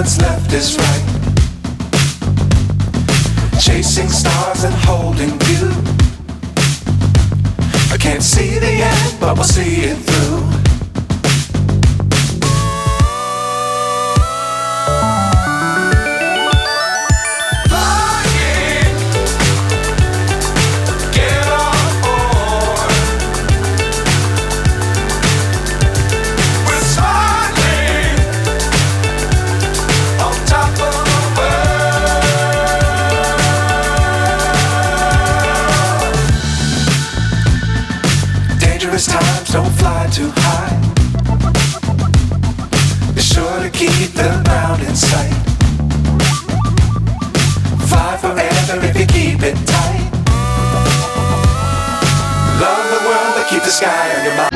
what's left is right. Chasing stars and holding you. I can't see the end, but we'll see it through. Times don't fly too high. Be sure to keep the ground in sight. Fly forever if you keep it tight. Love the world but keep the sky on your mind.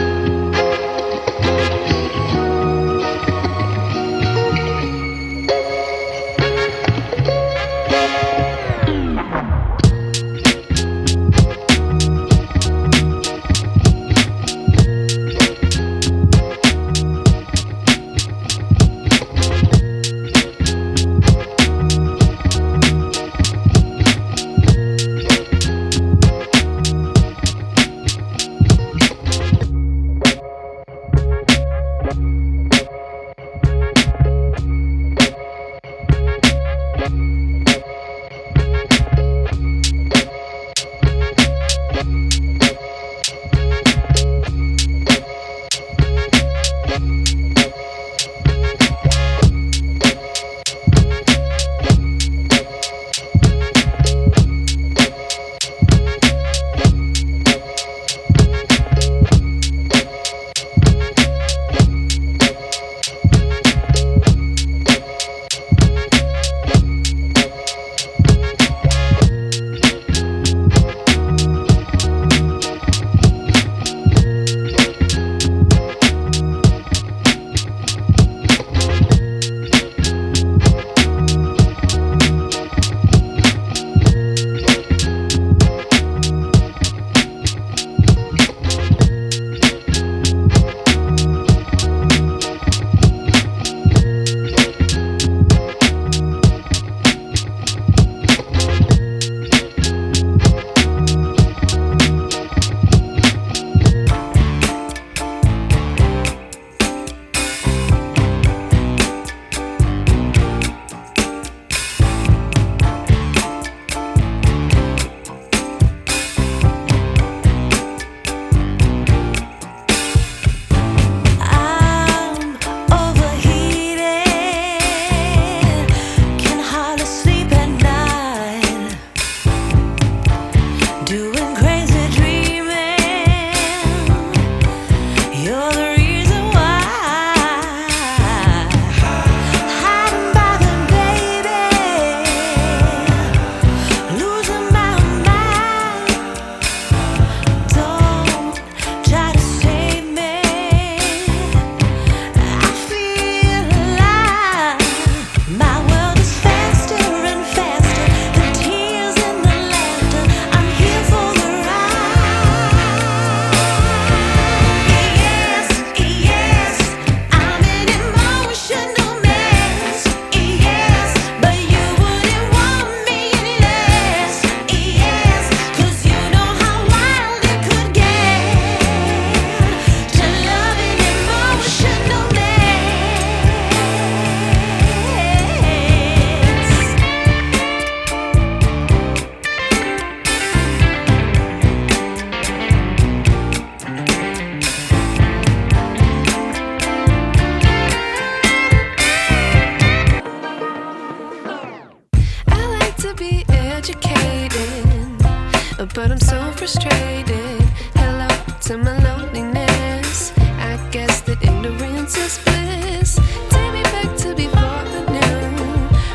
But I'm so frustrated. Hello to my loneliness. I guess that ignorance is bliss. Take me back to before I knew.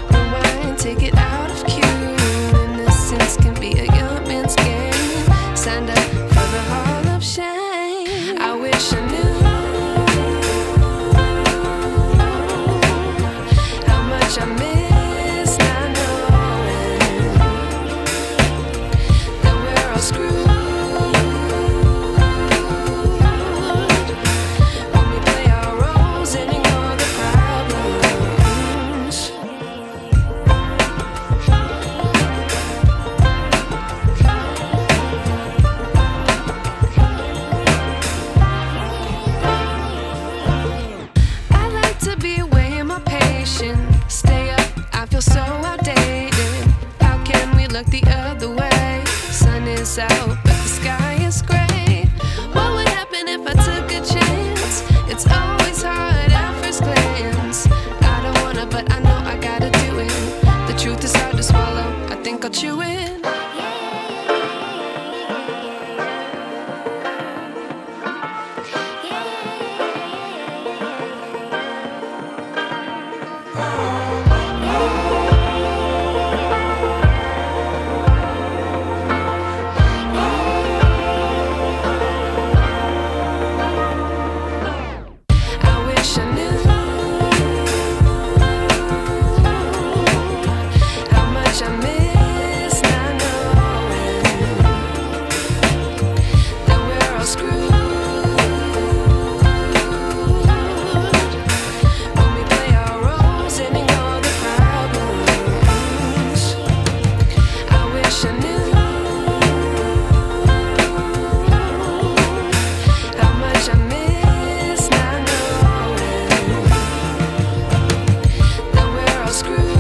Rewind, take it out of cue. Innocence can be a young man's game. Signed up for the hall of shame. I wish I knew how much I miss not knowing that we're all screwed. When we play our roles and let you in. I wish I knew how much I miss not knowing that we're all screwed when we play our roles and ignore the problems. I wish I knew how much I miss not knowing that we're all screwed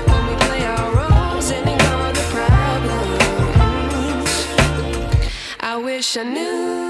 when we play our roles and ignore the problems. I wish I knew